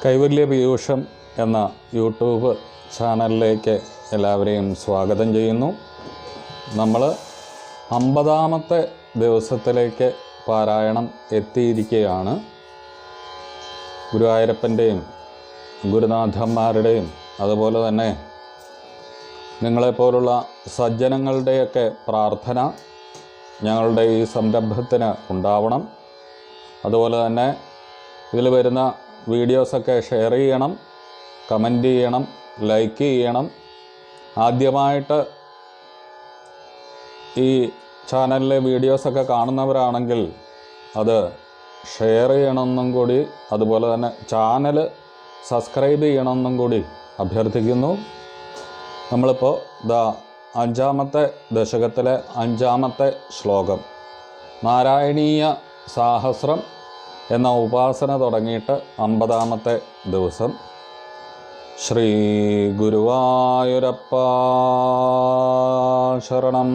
കൈവല്യ പീയൂഷം എന്ന യൂട്യൂബ് ചാനലിലേക്ക് എല്ലാവരെയും സ്വാഗതം ചെയ്യുന്നു. നമ്മൾ 50-ാമത്തെ ദിവസത്തിലേക്ക് പാരായണം എത്തിയിരിക്കുകയാണ്. ഗുരുവായൂരപ്പൻ്റെയും ഗുരുനാഥന്മാരുടെയും അതുപോലെ തന്നെ നിങ്ങളെപ്പോലുള്ള സജ്ജനങ്ങളുടെയൊക്കെ പ്രാർത്ഥന ഞങ്ങളുടെ ഈ സംരംഭത്തിന് ഉണ്ടാവണം. അതുപോലെ തന്നെ ഇതിൽ വരുന്ന വീഡിയോസൊക്കെ ഷെയർ ചെയ്യണം, കമൻറ്റ് ചെയ്യണം, ലൈക്ക് ചെയ്യണം. ആദ്യമായിട്ട് ഈ ചാനലിലെ വീഡിയോസൊക്കെ കാണുന്നവരാണെങ്കിൽ അത് ഷെയർ ചെയ്യണമെന്നും കൂടി, അതുപോലെ തന്നെ ചാനൽ സബ്സ്ക്രൈബ് ചെയ്യണമെന്നും കൂടി അഭ്യർത്ഥിക്കുന്നു. നമ്മളിപ്പോൾ 5-ാമത്തെ ദശകത്തിലെ 5-ാമത്തെ ശ്ലോകം നാരായണീയ സാഹസ്രം എന്ന ഉപാസന തുടങ്ങിയിട്ട് 50-ാമത്തെ ദിവസം. ശ്രീ ഗുരുവായൂരപ്പ ശരണം.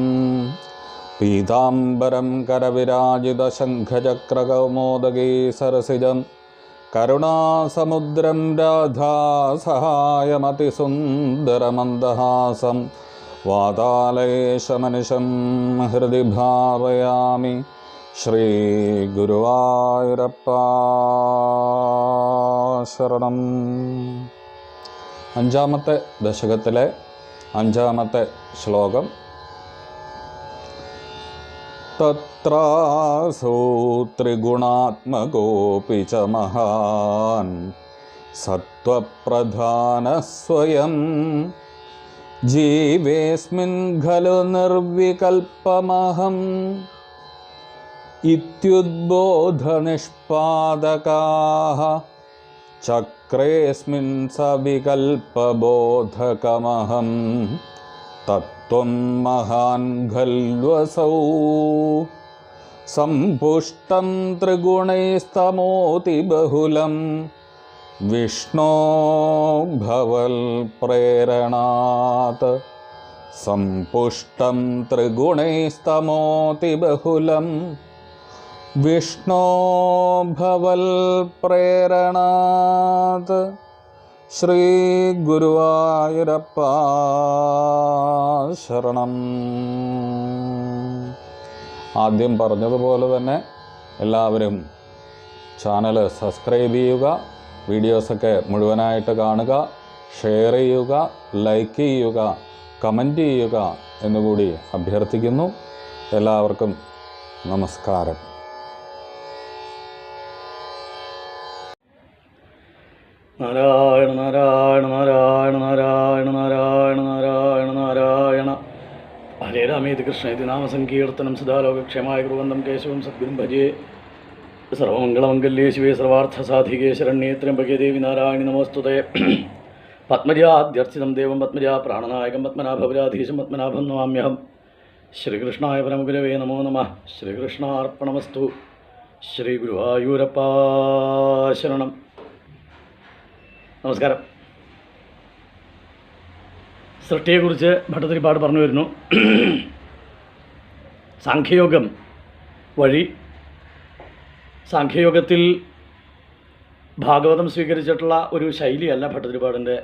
പീതാംബരം കരവിരാജിത ശംഖചക്രകൗമോദഗീ സരസിജം കരുണാസമുദ്രം രാധാസഹായമതിസുന്ദരമന്ദഹാസം വാതാലയേശമനിശം ഹൃദി ഭാവയാമി. ശ്രീ ഗുരുവായൂരപ്പ ശരണം. 5-ാമത്തെ ദശകത്തിലെ 5-ാമത്തെ ശ്ലോകം. തത്രാസോ ത്രിഗുണാത്മകോപി ച മഹാൻ സത്വപ്രധാനഃ സ്വയം ജീവേസ്മിൻ ഖലു നിർവികൽപമഹം ഇത്യുദ്ബോധനിഷ്പാദകാഃ ചക്രേസ്മിൻ സവികൽപബോധകമഹം തത്വം മഹാൻ ഖൽവസൗ സംപുഷ്ടം ത്രിഗുണൈസ്തമോതി ബഹുലം വിഷ്ണോ ഭവൽ പ്രേരണാത് സംപുഷ്ടം ത്രിഗുണൈസ്തമോതി ബഹുലം വിഷ്ണോ ഭവൽ പ്രേരണാത്. ശ്രീ ഗുരുവായൂരപ്പ ശരണം. ആദ്യം പറഞ്ഞതുപോലെ തന്നെ എല്ലാവരും ചാനൽ സബ്സ്ക്രൈബ് ചെയ്യുക, വീഡിയോസൊക്കെ മുഴുവനായിട്ട് കാണുക, ഷെയർ ചെയ്യുക, ലൈക്ക് ചെയ്യുക, കമൻറ്റ് ചെയ്യുക എന്നുകൂടി അഭ്യർത്ഥിക്കുന്നു. എല്ലാവർക്കും നമസ്കാരം. നാരായണ നാരായണ നാരായണ നാരായണ നാരായണ നാരായണ നാരായണ. ഹരേ രാമേതി കൃഷ്ണേതി നാമസങ്കീർത്തനം സദാലോകക്ഷേമായ കുറുവന്തം കേശവം സദ്ഗുരും ഭജേ. സർവമംഗളമംഗല്യേ ശിവേ സർവാർത്ഥസാധികേ ശരണ്യേ ത്രയംബകേ ദേവി നാരായണി നമോസ്തുതേ. പത്മജാദ്യർച്ചിതം ദേവം പത്മജാ പ്രാണനായകം പത്മനാഭപുരാധീശം പത്മനാഭം നമാമ്യഹം. ശ്രീകൃഷ്ണായ പരമഗുരവേ നമോ നമഃ. ശ്രീകൃഷ്ണാർപ്പണമസ്തു. ശ്രീ ഗുരുവായൂരപ്പ ശരണം. നമസ്കാരം. സൃഷ്ടിയെക്കുറിച്ച് ഭട്ടതിരിപ്പാട് പറഞ്ഞു വരുന്നു. സാഖ്യയോഗം വഴി, സാഖ്യയോഗത്തിൽ ഭാഗവതം സ്വീകരിച്ചിട്ടുള്ള ഒരു ശൈലിയല്ല ഭട്ടതിരിപ്പാടിൻ്റെ.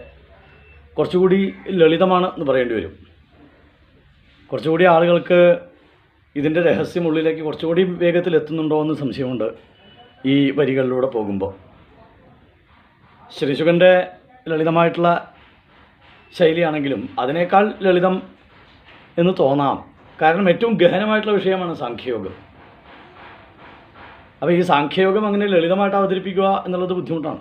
കുറച്ചുകൂടി ലളിതമാണ് എന്ന് പറയേണ്ടി വരും. കുറച്ചുകൂടി ആളുകൾക്ക് ഇതിൻ്റെ രഹസ്യം ഉള്ളിലേക്ക് കുറച്ചുകൂടി വേഗത്തിൽ എത്തുന്നുണ്ടോ എന്ന് സംശയമുണ്ട് ഈ വരികളിലൂടെ പോകുമ്പോൾ. ശ്രീശുഖൻ്റെ ലളിതമായിട്ടുള്ള ശൈലിയാണെങ്കിലും അതിനേക്കാൾ ലളിതം എന്ന് തോന്നാം. കാരണം ഏറ്റവും ഗഹനമായിട്ടുള്ള വിഷയമാണ് സാഖ്യയോഗം. അപ്പോൾ ഈ സാഖ്യയോഗം അങ്ങനെ ലളിതമായിട്ട് അവതരിപ്പിക്കുക എന്നുള്ളത് ബുദ്ധിമുട്ടാണ്.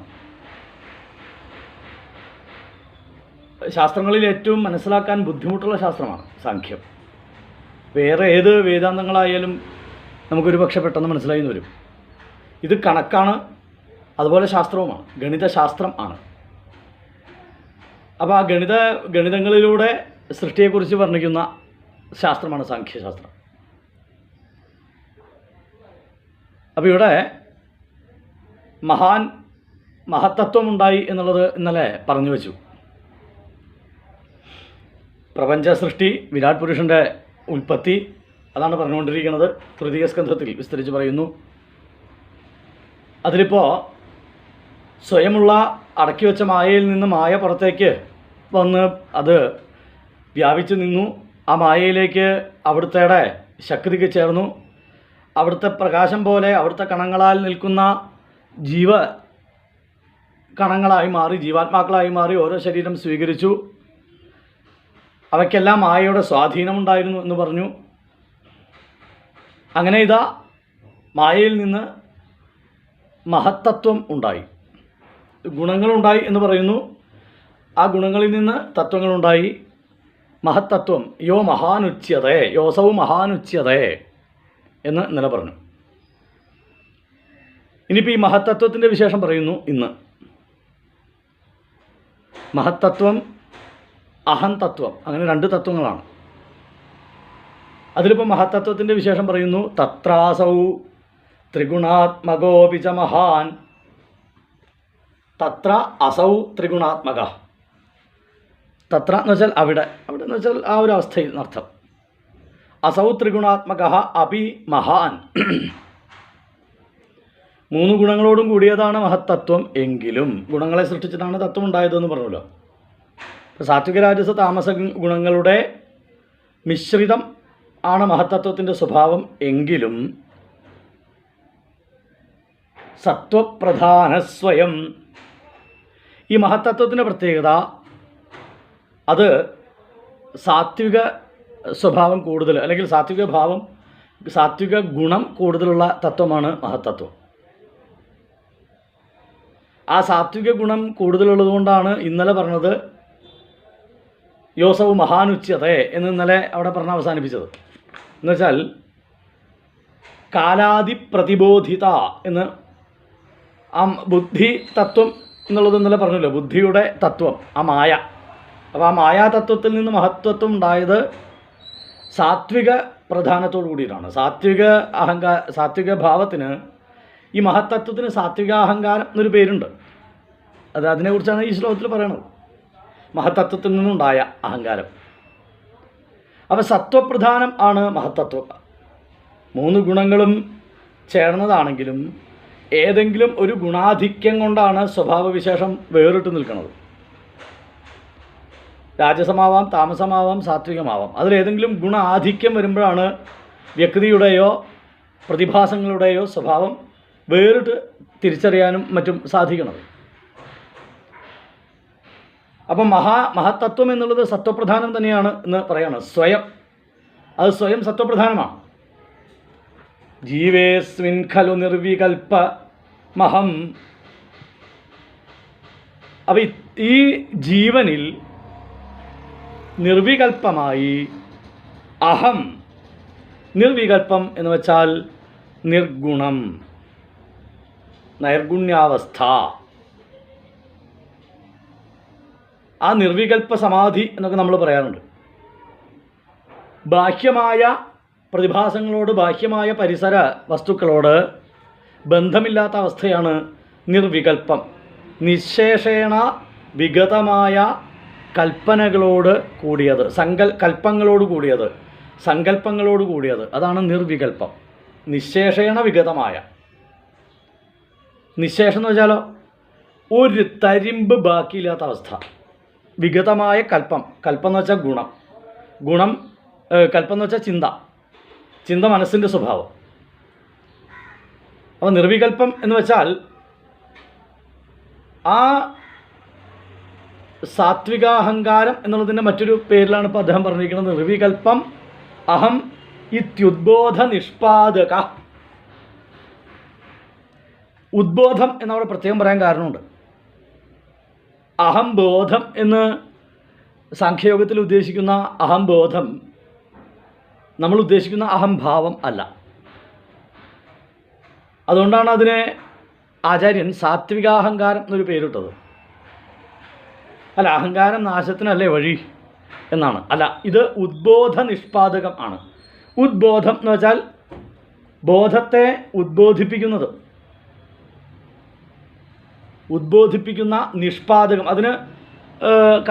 ശാസ്ത്രങ്ങളിൽ ഏറ്റവും മനസ്സിലാക്കാൻ ബുദ്ധിമുട്ടുള്ള ശാസ്ത്രമാണ് സാഖ്യം. വേറെ ഏത് വേദാന്തങ്ങളായാലും നമുക്കൊരു പക്ഷെ പെട്ടെന്ന് മനസ്സിലായി എന്ന് വരും. ഇത് കണക്കാണ്, അതുപോലെ ശാസ്ത്രവുമാണ്, ഗണിതശാസ്ത്രം ആണ്. അപ്പോൾ ആ ഗണിതങ്ങളിലൂടെ സൃഷ്ടിയെക്കുറിച്ച് വർണ്ണിക്കുന്ന ശാസ്ത്രമാണ് സാഖ്യശാസ്ത്രം. അപ്പോൾ ഇവിടെ മഹത്തത്വമുണ്ടായി എന്നുള്ളത് ഇന്നലെ പറഞ്ഞു വെച്ചു. പ്രപഞ്ച സൃഷ്ടി, വിരാട് പുരുഷൻ്റെ ഉൽപ്പത്തി, അതാണ് പറഞ്ഞുകൊണ്ടിരിക്കുന്നത്. തൃതീയ സ്കന്ധത്തിൽ വിസ്തരിച്ച് പറയുന്നു. അതിലിപ്പോൾ സ്വയമുള്ള അടക്കി വെച്ച മായയിൽ നിന്ന് മായ പുറത്തേക്ക് വന്ന് അത് വ്യാപിച്ചു നിന്നു. ആ മായയിലേക്ക് അവിടുത്തെ ശക്തിക്ക് ചേർന്നു. അവിടുത്തെ പ്രകാശം പോലെ അവിടുത്തെ കണങ്ങളാൽ നിൽക്കുന്ന കണങ്ങളായി മാറി, ജീവാത്മാക്കളായി മാറി ഓരോ ശരീരം സ്വീകരിച്ചു. അവയ്ക്കെല്ലാം മായയുടെ സ്വാധീനമുണ്ടായിരുന്നു എന്ന് പറഞ്ഞു. അങ്ങനെ ഇതാ മായയിൽ നിന്ന് മഹത്തത്വം ഉണ്ടായി, ഗുണങ്ങളുണ്ടായി എന്ന് പറയുന്നു. ആ ഗുണങ്ങളിൽ നിന്ന് തത്വങ്ങളുണ്ടായി. മഹത്തത്വം യോസൗ മഹാനുച്യതേ എന്ന് ഇന്നലെ പറഞ്ഞു. ഇനിയിപ്പോൾ ഈ മഹത്തത്വത്തിൻ്റെ വിശേഷം പറയുന്നു ഇന്ന്. മഹത്തത്വം, അഹംതത്വം, അങ്ങനെ രണ്ട് തത്വങ്ങളാണ്. അതിലിപ്പോൾ മഹത്തത്വത്തിൻ്റെ വിശേഷം പറയുന്നു. തത്രാസൗ ത്രിഗുണാത്മകോപി ച മഹാൻ. തത്ര അസൗ ത്രിഗുണാത്മക. തത്ര എന്ന് വെച്ചാൽ അവിടെ എന്ന് വെച്ചാൽ ആ ഒരു അവസ്ഥയിൽ എന്നർത്ഥം. അസൗ ത്രിഗുണാത്മക അപി മഹാൻ. 3 ഗുണങ്ങളോടും കൂടിയതാണ് മഹത്തത്വം. എങ്കിലും ഗുണങ്ങളെ സൃഷ്ടിച്ചിട്ടാണ് തത്വം ഉണ്ടായതെന്ന് പറഞ്ഞല്ലോ. സാത്വിക രാജസ താമസ ഗുണങ്ങളുടെ മിശ്രിതം ആണ് മഹത്തത്വത്തിൻ്റെ സ്വഭാവം. എങ്കിലും സത്വപ്രധാന സ്വയം. ഈ മഹത്തത്വത്തിൻ്റെ പ്രത്യേകത അത് സാത്വിക സ്വഭാവം കൂടുതൽ, അല്ലെങ്കിൽ സാത്വിക ഗുണം കൂടുതലുള്ള തത്വമാണ് മഹത്തത്വം. ആ സാത്വിക ഗുണം കൂടുതലുള്ളതുകൊണ്ടാണ് ഇന്നലെ പറഞ്ഞത് യോസൗ മഹാനുച്യതേ എന്ന് ഇന്നലെ അവിടെ പറഞ്ഞ് അവസാനിപ്പിച്ചത്. എന്നുവെച്ചാൽ കാലാദിപ്രതിബോധിത എന്ന് ആ ബുദ്ധി തത്വം എന്നുള്ളത് ഇന്നലെ പറഞ്ഞല്ലോ. ബുദ്ധിയുടെ തത്വം ആ മായ. അപ്പോൾ ആ മായാതത്വത്തിൽ നിന്ന് മഹത്വത്വം ഉണ്ടായത് സാത്വിക പ്രധാനത്തോടു കൂടിയിട്ടാണ്. സാത്വിക ഭാവത്തിന്, ഈ മഹത്തത്വത്തിന് സാത്വിക അഹങ്കാരം എന്നൊരു പേരുണ്ട്. അതിനെക്കുറിച്ചാണ് ഈ ശ്ലോകത്തിൽ പറയണത്. മഹത്തത്വത്തിൽ നിന്നുണ്ടായ അഹങ്കാരം. അപ്പോൾ സത്വപ്രധാനം ആണ് മഹത്തത്വം. 3 ഗുണങ്ങളും ചേർന്നതാണെങ്കിലും ഏതെങ്കിലും ഒരു ഗുണാധിക്യം കൊണ്ടാണ് സ്വഭാവവിശേഷം വേറിട്ട് നിൽക്കുന്നത്. രാജസമാവാം, താമസമാവാം, സാത്വികമാവാം. അതിലേതെങ്കിലും ഗുണാധിക്യം വരുമ്പോഴാണ് വ്യക്തിയുടെയോ പ്രതിഭാസങ്ങളുടെയോ സ്വഭാവം വേറിട്ട് തിരിച്ചറിയാനും മറ്റും സാധിക്കുന്നത്. അപ്പം മഹത്തത്വം എന്നുള്ളത് സത്വപ്രധാനം തന്നെയാണ് എന്ന് പറയാണ്. അത് സ്വയം സത്വപ്രധാനമാണ്. ജീവേസ്മിൻ ഖലു നിർവികൽപമഹം. അപ്പം ഈ ജീവനിൽ നിർവികൽപ്പമായി അഹം. നിർവികൽപ്പം എന്ന് വെച്ചാൽ നിർഗുണം, നൈർഗുണ്യാവസ്ഥ. ആ നിർവികൽപ്പ സമാധി എന്നൊക്കെ നമ്മൾ പറയാറുണ്ട്. ബാഹ്യമായ പ്രതിഭാസങ്ങളോട്, ബാഹ്യമായ പരിസര വസ്തുക്കളോട് ബന്ധമില്ലാത്ത അവസ്ഥയാണ് നിർവികൽപ്പം. നിശേഷേണ വിഗതമായ കൽപ്പനകളോട് കൂടിയത്, സങ്കല്പങ്ങളോട് കൂടിയത് അതാണ് നിർവികൽപ്പം. നിശേഷേണ വിഗതമായ. നിശേഷം എന്ന് വെച്ചാലോ ഒരു തരിമ്പ് ബാക്കിയില്ലാത്ത അവസ്ഥ. വിഗതമായ കൽപ്പം എന്ന് വെച്ചാൽ ഗുണം. കൽപ്പം എന്ന് വെച്ചാൽ ചിന്ത മനസ്സിൻ്റെ സ്വഭാവം. അപ്പോൾ നിർവികൽപ്പം എന്ന് വെച്ചാൽ ആ സാത്വികാഹങ്കാരം എന്നുള്ളതിൻ്റെ മറ്റൊരു പേരിലാണ് ഇപ്പോൾ അദ്ദേഹം പറഞ്ഞിരിക്കുന്നത്. നിർവികൽപ്പം അഹം ഇത്യുദ്ബോധ നിഷ്പാദക. ഉദ്ബോധം എന്നവിടെ പ്രത്യേകം പറയാൻ കാരണമുണ്ട്. അഹംബോധം എന്ന് സാഖ്യയോഗത്തിൽ ഉദ്ദേശിക്കുന്ന അഹംബോധം നമ്മൾ ഉദ്ദേശിക്കുന്ന അഹംഭാവം അല്ല. അതുകൊണ്ടാണ് അതിനെ ആചാര്യൻ സാത്വികാഹങ്കാരം എന്നൊരു പേരിട്ടത്. അല്ല, അഹങ്കാരം നാശത്തിനല്ലേ വഴി എന്നാണ്. അല്ല, ഇത് ഉദ്ബോധ നിഷ്പാദകം ആണ്. ഉദ്ബോധം എന്ന് വെച്ചാൽ ബോധത്തെ ഉദ്ബോധിപ്പിക്കുന്ന നിഷ്പാദകം, അതിന്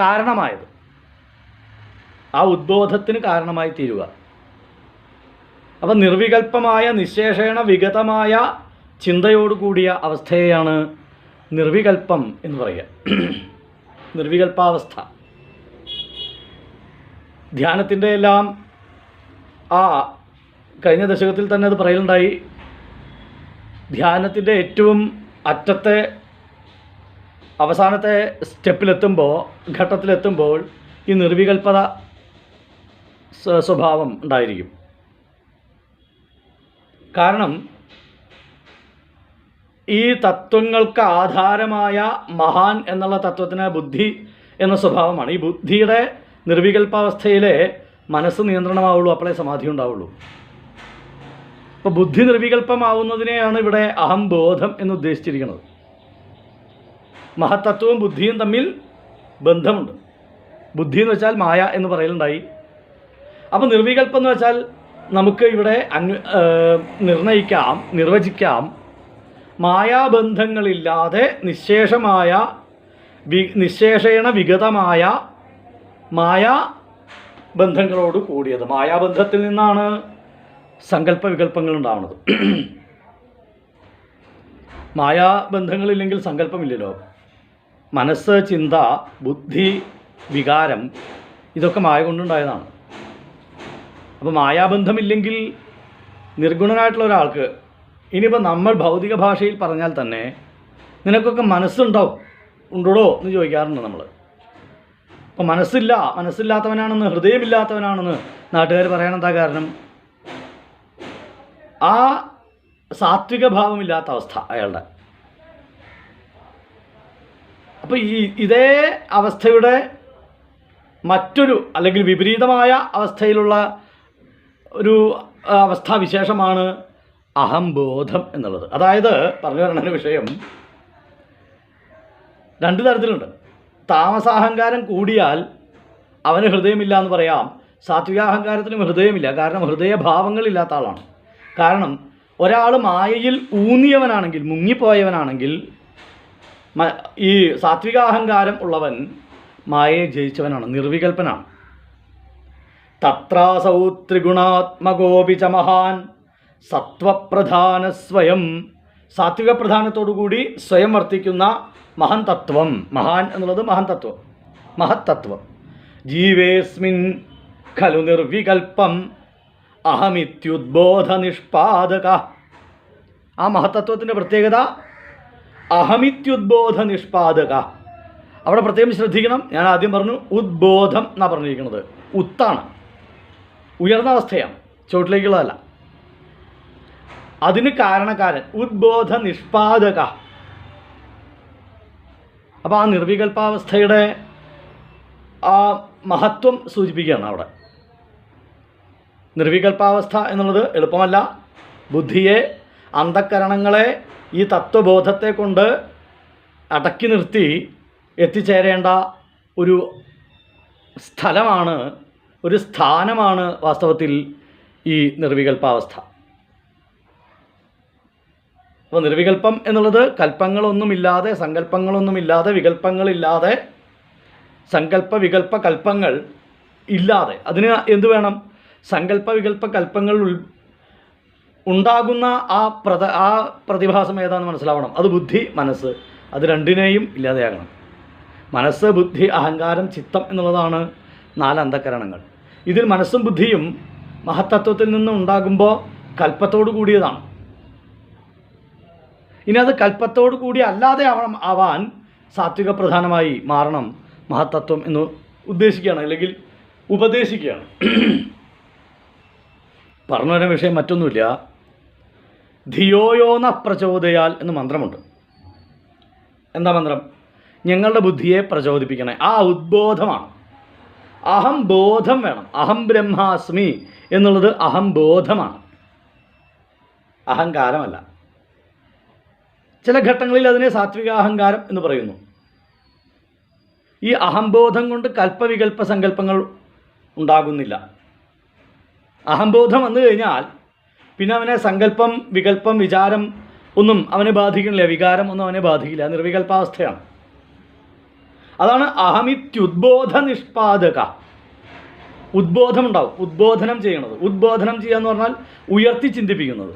കാരണമായത്, ആ ഉദ്ബോധത്തിന് കാരണമായി തീരുക. അപ്പം നിർവികൽപ്പമായ നിശേഷേണ വിഗതമായ ചിന്തയോടുകൂടിയ അവസ്ഥയെയാണ് നിർവികൽപ്പം എന്ന് പറയുക. നിർവികൽപ്പാവസ്ഥ. ധ്യാനത്തിൻ്റെ എല്ലാം കഴിഞ്ഞ ദശകത്തിൽ തന്നെ അത് പറയലുണ്ടായി. ധ്യാനത്തിൻ്റെ ഏറ്റവും അറ്റത്തെ അവസാനത്തെ ഘട്ടത്തിലെത്തുമ്പോൾ ഈ നിർവികൽപ്പത സ്വഭാവം ഉണ്ടായിരിക്കും. കാരണം ഈ തത്വങ്ങൾക്ക് ആധാരമായ മഹാൻ എന്നുള്ള തത്വത്തിന് ബുദ്ധി എന്ന സ്വഭാവമാണ്. ഈ ബുദ്ധിയുടെ നിർവികൽപ്പാവസ്ഥയിലെ മനസ്സ് നിയന്ത്രണമാവുള്ളൂ, അപ്പോഴേ സമാധി ഉണ്ടാവുള്ളൂ. അപ്പോൾ ബുദ്ധി നിർവികൽപ്പമാവുന്നതിനെയാണ് ഇവിടെ അഹംബോധം എന്ന് ഉദ്ദേശിച്ചിരിക്കുന്നത്. മഹത്തത്വവും ബുദ്ധിയും തമ്മിൽ ബന്ധമുണ്ട്. ബുദ്ധി എന്ന് വെച്ചാൽ മായ എന്ന് പറയലുണ്ടായി. അപ്പോൾ നിർവികൽപ്പം എന്ന് വെച്ചാൽ നമുക്ക് ഇവിടെ നിർവചിക്കാം മായാബന്ധങ്ങളില്ലാതെ നിശേഷേണ വിഗതമായ മായാബന്ധങ്ങളോട് കൂടിയത്. മായാബന്ധത്തിൽ നിന്നാണ് സങ്കല്പ വികല്പങ്ങൾ ഉണ്ടാവുന്നത്. മായാബന്ധങ്ങളില്ലെങ്കിൽ സങ്കല്പമില്ലല്ലോ. മനസ്സ്, ചിന്ത, ബുദ്ധി, വികാരം ഇതൊക്കെ മായ കൊണ്ടുണ്ടായതാണ്. അപ്പോൾ മായാബന്ധമില്ലെങ്കിൽ നിർഗുണനായിട്ടുള്ള ഒരാൾക്ക്, ഇനിയിപ്പോൾ നമ്മൾ ഭൗതിക ഭാഷയിൽ പറഞ്ഞാൽ തന്നെ നിനക്കൊക്കെ ഉണ്ടോ എന്ന് ചോദിക്കാറുണ്ട് നമ്മൾ. അപ്പോൾ മനസ്സില്ലാത്തവനാണെന്ന്, ഹൃദയമില്ലാത്തവനാണെന്ന് നാട്ടുകാർ പറയാൻ എന്താ കാരണം? ആ സാത്വിക ഭാവമില്ലാത്ത അവസ്ഥ അയാളുടെ. അപ്പോൾ ഇതേ അവസ്ഥയുടെ മറ്റൊരു അല്ലെങ്കിൽ വിപരീതമായ അവസ്ഥയിലുള്ള ഒരു അവസ്ഥാവിശേഷമാണ് അഹംബോധം എന്നുള്ളത്. അതായത് പറഞ്ഞു വരുന്ന വിഷയം രണ്ട് തരത്തിലുണ്ട്. താമസാഹങ്കാരം കൂടിയാൽ അവന് ഹൃദയമില്ല എന്ന് പറയാം. സാത്വികാഹങ്കാരത്തിനും ഹൃദയമില്ല. കാരണം ഹൃദയഭാവങ്ങളില്ലാത്ത ആളാണ്. കാരണം ഒരാൾ മായയിൽ ഊന്നിയവനാണെങ്കിൽ, മുങ്ങിപ്പോയവനാണെങ്കിൽ, ഈ സാത്വികാഹങ്കാരം ഉള്ളവൻ മായയെ ജയിച്ചവനാണ്, നിർവികൽപ്പനാണ്. തത്രാസൗ ത്രിഗുണാത്മകോപി ച മഹാൻ സത്വപ്രധാന സ്വയം. സാത്വിക പ്രധാനത്തോടുകൂടി സ്വയം വർത്തിക്കുന്ന മഹൻ തത്വം. മഹാൻ എന്നുള്ളത് മഹൻ തത്വം, മഹത്തത്വം. ജീവേസ്മിൻ ഖലു നിർവികൽപ്പം അഹമിത്യുദ്ബോധ നിഷ്പാദക. ആ മഹത്തത്വത്തിൻ്റെ പ്രത്യേകത അഹമിത്യുദ്ബോധ നിഷ്പാദക. അവിടെ പ്രത്യേകം ശ്രദ്ധിക്കണം. ഞാൻ ആദ്യം പറഞ്ഞു ഉദ്ബോധം എന്നാണ് പറഞ്ഞിരിക്കുന്നത്. ഉത്താണ്, ഉയർന്ന അവസ്ഥയാണ്, ചുവട്ടിലേക്കുള്ളതല്ല. അതിന് കാരണക്കാരൻ ഉദ്ബോധ നിഷ്പാദക. അപ്പോൾ ആ നിർവികൽപ്പാവസ്ഥയുടെ ആ മഹത്വം സൂചിപ്പിക്കുകയാണ് അവിടെ. നിർവികൽപ്പാവസ്ഥ എന്നുള്ളത് എളുപ്പമല്ല. ബുദ്ധിയെ, അന്ധക്കരണങ്ങളെ ഈ തത്വബോധത്തെ കൊണ്ട് അടക്കി നിർത്തി എത്തിച്ചേരേണ്ട ഒരു സ്ഥലമാണ്, ഒരു സ്ഥാനമാണ് വാസ്തവത്തിൽ ഈ നിർവികൽപ്പാവസ്ഥ. അപ്പോൾ നിർവികൽപ്പം എന്നുള്ളത് കൽപ്പങ്ങളൊന്നുമില്ലാതെ, സങ്കല്പങ്ങളൊന്നുമില്ലാതെ, വികല്പങ്ങളില്ലാതെ, സങ്കല്പ വികല്പ കൽപ്പങ്ങൾ ഇല്ലാതെ. അതിന് എന്ത് വേണം? സങ്കല്പ വികല്പ കൽപ്പങ്ങൾ ഉണ്ടാകുന്ന ആ പ്രതിഭാസം ഏതാണെന്ന് മനസ്സിലാവണം. അത് ബുദ്ധി, മനസ്സ്, അത് രണ്ടിനെയും ഇല്ലാതെയാകണം. മനസ്സ്, ബുദ്ധി, അഹങ്കാരം, ചിത്തം എന്നുള്ളതാണ് 4 അന്ധക്കരണങ്ങൾ. ഇതിൽ മനസ്സും ബുദ്ധിയും മഹത്തത്വത്തിൽ നിന്ന് ഉണ്ടാകുമ്പോൾ കൽപ്പത്തോടു കൂടിയതാണ്. ഇനി അത് കൽപ്പത്തോടു കൂടി അല്ലാതെ ആവാൻ സാത്വിക പ്രധാനമായി മാറണം മഹത്തത്വം എന്ന് ഉദ്ദേശിക്കുകയാണ്, അല്ലെങ്കിൽ ഉപദേശിക്കുകയാണ്. പറഞ്ഞു വരുന്ന വിഷയം മറ്റൊന്നുമില്ല. ധിയോയോന പ്രചോദയാൽ എന്ന് മന്ത്രമുണ്ട്. എന്താ മന്ത്രം? ഞങ്ങളുടെ ബുദ്ധിയെ പ്രചോദിപ്പിക്കണേ. ആ ഉദ്ബോധമാണ്. അഹംബോധം വേണം. അഹം ബ്രഹ്മാസ്മി എന്നുള്ളത് അഹംബോധമാണ്, അഹങ്കാരമല്ല. ചില ഘട്ടങ്ങളിൽ അതിനെ സാത്വികാഹങ്കാരം എന്ന് പറയുന്നു. ഈ അഹംബോധം കൊണ്ട് കൽപ്പവികൽപ്പ സങ്കല്പങ്ങൾ ഉണ്ടാകുന്നില്ല. അഹംബോധം വന്നു കഴിഞ്ഞാൽ പിന്നെ അവനെ സങ്കല്പം, വികല്പം, വിചാരം ഒന്നും അവനെ ബാധിക്കുന്നില്ല. വികാരം ഒന്നും അവനെ ബാധിക്കില്ല. നിർവികൽപ്പാവസ്ഥയാണ്. അതാണ് അഹമിത്യുദ്ബോധ നിഷ്പാദക. ഉദ്ബോധം ഉണ്ടാവും, ഉദ്ബോധനം ചെയ്യണത്. ഉദ്ബോധനം ചെയ്യുക എന്ന് പറഞ്ഞാൽ ഉയർത്തി ചിന്തിപ്പിക്കുന്നത്.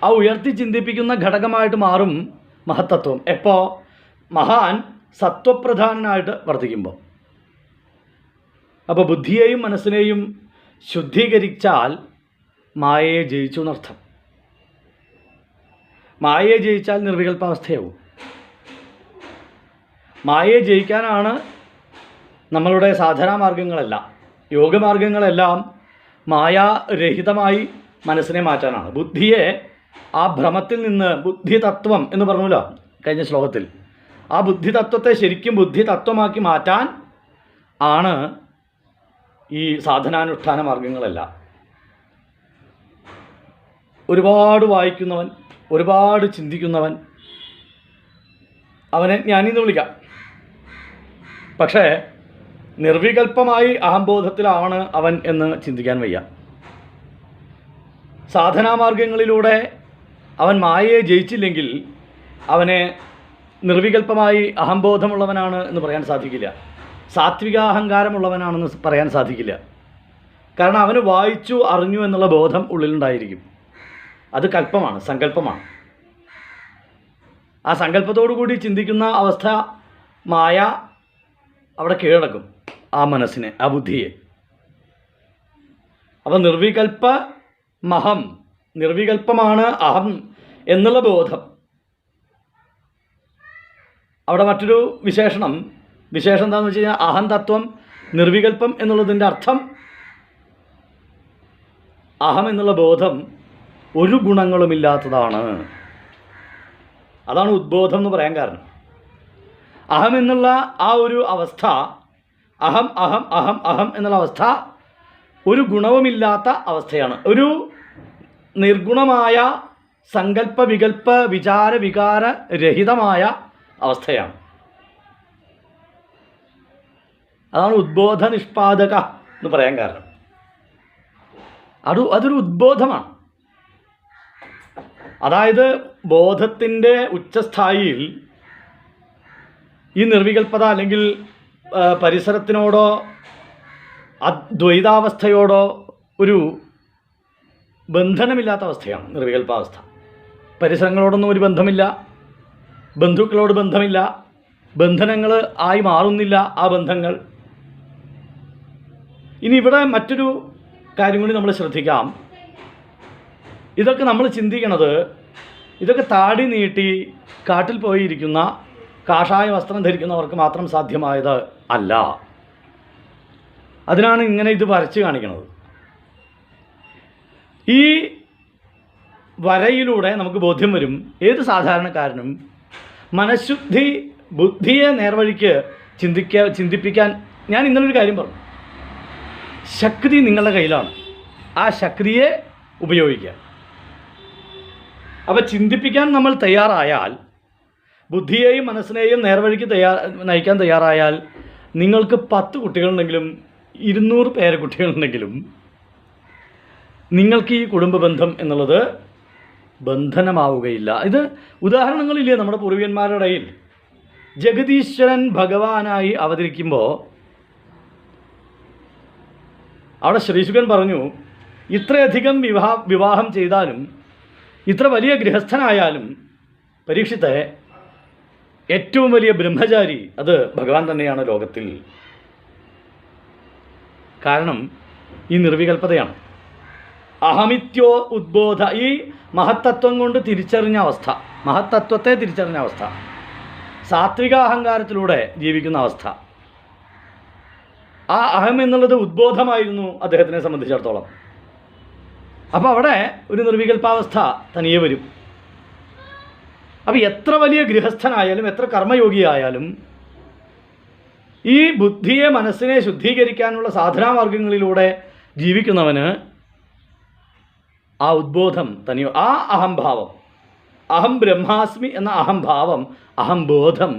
ആ ഉയർത്തി ചിന്തിപ്പിക്കുന്ന ഘടകമായിട്ട് മാറും മഹത്തത്വം. എപ്പോൾ? മഹാൻ സത്വപ്രധാനനായിട്ട് വർദ്ധിക്കുമ്പോൾ. അപ്പോൾ ബുദ്ധിയെയും മനസ്സിനെയും ശുദ്ധീകരിച്ചാൽ മായയെ ജയിച്ചു എന്നർത്ഥം. മായയെ ജയിച്ചാൽ നിർവികൽപ്പാവസ്ഥയാവും. മായയെ ജയിക്കാനാണ് നമ്മളുടെ സാധനാമാർഗങ്ങളെല്ലാം, യോഗമാർഗങ്ങളെല്ലാം മായാരഹിതമായി മനസ്സിനെ മാറ്റാനാണ്. ബുദ്ധിയെ ആ ഭ്രമത്തിൽ നിന്ന്, ബുദ്ധി തത്വം എന്ന് പറഞ്ഞല്ലോ കഴിഞ്ഞ ശ്ലോകത്തിൽ, ആ ബുദ്ധി തത്വത്തെ ശരിക്കും ബുദ്ധി തത്വമാക്കി മാറ്റാൻ ആണ് ഈ സാധനാനുഷ്ഠാന മാർഗങ്ങളെല്ലാം. ഒരുപാട് വായിക്കുന്നവൻ, ഒരുപാട് ചിന്തിക്കുന്നവൻ, അവനെ ജ്ഞാനിന്ന് വിളിക്കാം. പക്ഷേ നിർവികൽപ്പമായി അഹംബോധത്തിലാണ് അവൻ എന്ന് ചിന്തിക്കാൻ വയ്യ. സാധനാമാർഗങ്ങളിലൂടെ അവൻ മായയെ ജയിച്ചില്ലെങ്കിൽ അവനെ നിർവികൽപ്പമായി അഹംബോധമുള്ളവനാണ് എന്ന് പറയാൻ സാധിക്കില്ല. സാത്വികാഹങ്കാരമുള്ളവനാണെന്ന് പറയാൻ സാധിക്കില്ല. കാരണം അവന് വായിച്ചു അറിഞ്ഞു എന്നുള്ള ബോധം ഉള്ളിലുണ്ടായിരിക്കും. അത് കൽപ്പമാണ്, സങ്കല്പമാണ്. ആ സങ്കല്പത്തോടു കൂടി ചിന്തിക്കുന്ന അവസ്ഥ മായ അവിടെ കീഴടക്കും ആ മനസ്സിനെ, ആ ബുദ്ധിയെ. അപ്പം നിർവികൽപ്പമഹം, നിർവികൽപ്പമാണ് അഹം എന്നുള്ള ബോധം. അവിടെ മറ്റൊരു വിശേഷം എന്താണെന്ന് വെച്ച് കഴിഞ്ഞാൽ അഹം തത്വം നിർവികൽപ്പം എന്നുള്ളതിൻ്റെ അർത്ഥം അഹം എന്നുള്ള ബോധം ഒരു ഗുണങ്ങളുമില്ലാത്തതാണ്. അതാണ് ഉദ്ബോധം എന്ന് പറയാൻ കാരണം. അഹം എന്നുള്ള ആ ഒരു അവസ്ഥ, അഹം അഹം അഹം അഹം എന്നുള്ള അവസ്ഥ ഒരു ഗുണവുമില്ലാത്ത അവസ്ഥയാണ്. ഒരു നിർഗുണമായ സങ്കല്പ വികല്പ വിചാര വികാര രഹിതമായ അവസ്ഥയാണ്. അതാണ് ഉദ്ബോധ നിഷ്പാദക എന്ന് പറയാൻ കാരണം. അതൊരു ഉദ്ബോധമാണ്. അതായത് ബോധത്തിൻ്റെ ഉച്ചസ്ഥായിയിൽ ഈ നിർവികൽപ്പത അല്ലെങ്കിൽ പരിസരത്തിനോടോ ദ്വൈതാവസ്ഥയോടോ ഒരു ബന്ധനമില്ലാത്ത അവസ്ഥയാണ് നിർവികൽപ്പാവസ്ഥ. പരിസരങ്ങളോടൊന്നും ഒരു ബന്ധമില്ല, ബന്ധുക്കളോട് ബന്ധമില്ല, ബന്ധനങ്ങൾ ആയി മാറുന്നില്ല ആ ബന്ധങ്ങൾ. ഇനി ഇവിടെ മറ്റൊരു കാര്യം കൂടി നമ്മൾ ശ്രദ്ധിക്കാം. ഇതൊക്കെ നമ്മൾ ചിന്തിക്കണത്, ഇതൊക്കെ താടി നീട്ടി കാട്ടിൽ പോയിരിക്കുന്ന കാഷായ വസ്ത്രം ധരിക്കുന്നവർക്ക് മാത്രം സാധ്യമായത് അല്ല. അതിനാണ് ഇങ്ങനെ ഇത് വരച്ച് കാണിക്കുന്നത്. ഈ വരയിലൂടെ നമുക്ക് ബോധ്യം വരും ഏത് സാധാരണക്കാരനും മനഃശുദ്ധി, ബുദ്ധിയെ നേർവഴിക്ക് ചിന്തിപ്പിക്കാൻ. ഞാൻ ഇങ്ങനൊരു കാര്യം പറഞ്ഞു, ശക്തി നിങ്ങളുടെ കയ്യിലാണ്. ആ ശക്തിയെ ഉപയോഗിക്കുക. അപ്പോൾ ചിന്തിപ്പിക്കാൻ നമ്മൾ തയ്യാറായാൽ, ബുദ്ധിയെയും മനസ്സിനെയും നേർവഴിക്ക് നയിക്കാൻ തയ്യാറായാൽ, നിങ്ങൾക്ക് 10 കുട്ടികളുണ്ടെങ്കിലും 200 പേരക്കുട്ടികളുണ്ടെങ്കിലും നിങ്ങൾക്ക് ഈ കുടുംബ ബന്ധം എന്നുള്ളത് ബന്ധനമാവുകയില്ല. ഇത് ഉദാഹരണങ്ങളില്ലേ നമ്മുടെ പൂർവികന്മാരുടെ ഇടയിൽ. ജഗദീശ്വരൻ ഭഗവാനായി അവതരിക്കുമ്പോൾ അവിടെ ശ്രീശുകൻ പറഞ്ഞു, ഇത്രയധികം വിവാഹം ചെയ്താലും, ഇത്ര വലിയ ഗൃഹസ്ഥനായാലും പരീക്ഷിത്തെ ഏറ്റവും വലിയ ബ്രഹ്മചാരി അത് ഭഗവാൻ തന്നെയാണ് ലോകത്തിൽ. കാരണം ഈ നിർവികൽപ്പതയാണ്. അഹമിത്യോ ഉദ്ബോധ, ഈ മഹത്തത്വം കൊണ്ട് തിരിച്ചറിഞ്ഞ അവസ്ഥ, മഹത്തത്വത്തെ തിരിച്ചറിഞ്ഞ അവസ്ഥ, സാത്വികാഹങ്കാരത്തിലൂടെ ജീവിക്കുന്ന അവസ്ഥ. ആ അഹം എന്നുള്ളത് ഉദ്ബോധമായിരുന്നു അദ്ദേഹത്തിനെ സംബന്ധിച്ചിടത്തോളം. അപ്പോൾ അവിടെ ഒരു നിർവികൽപ്പാവസ്ഥ തനിയെ വരും. അപ്പോൾ എത്ര വലിയ ഗൃഹസ്ഥനായാലും, എത്ര കർമ്മയോഗിയായാലും, ഈ ബുദ്ധിയെ, മനസ്സിനെ ശുദ്ധീകരിക്കാനുള്ള സാധനാമാർഗങ്ങളിലൂടെ ജീവിക്കുന്നവന് ആ ഉദ്ബോധം തനിയോ, ആ അഹംഭാവം, അഹം ബ്രഹ്മാസ്മി എന്ന അഹംഭാവം, അഹംബോധം,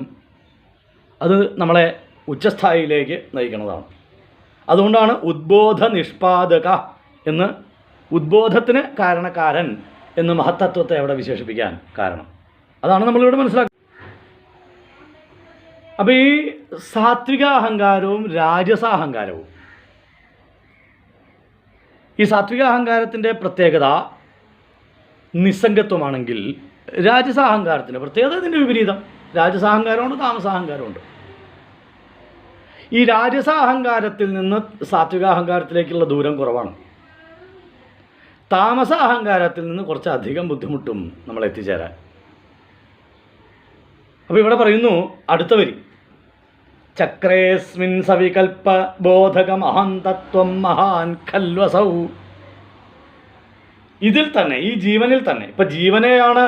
അത് നമ്മളെ ഉച്ചസ്ഥായിയിലേക്ക് നയിക്കുന്നതാണ്. അതുകൊണ്ടാണ് ഉദ്ബോധ നിഷ്പാദക എന്ന്, ഉദ്ബോധത്തിന് കാരണക്കാരൻ എന്ന് മഹത്തത്വത്തെ അവിടെ വിശേഷിപ്പിക്കാൻ കാരണം. അതാണ് നമ്മളിവിടെ മനസ്സിലാക്കുന്നത്. അപ്പോൾ ഈ സാത്വിക അഹങ്കാരവും രാജസാഹങ്കാരവും, ഈ സാത്വിക അഹങ്കാരത്തിൻ്റെ പ്രത്യേകത നിസ്സംഗത്വമാണെങ്കിൽ രാജസാഹങ്കാരത്തിന് പ്രത്യേകത ഇതിൻ്റെ വിപരീതം. രാജസാഹങ്കാരമുണ്ട്, താമസാഹങ്കാരമുണ്ട്. ഈ രാജസാഹങ്കാരത്തിൽ നിന്ന് സാത്വികാഹങ്കാരത്തിലേക്കുള്ള ദൂരം കുറവാണ്. താമസാഹങ്കാരത്തിൽ നിന്ന് കുറച്ചധികം ബുദ്ധിമുട്ടും നമ്മൾ എത്തിച്ചേരാൻ. അപ്പോൾ ഇവിടെ പറയുന്നു അടുത്ത വരി, ചക്രേസ്മിൻ സവികൽപ്പ ബോധകമഹം തത്വം മഹാൻ ഖൽവസൗ. ഇതിൽ തന്നെ, ഈ ജീവനിൽ തന്നെ, ഇപ്പം ജീവനെയാണ്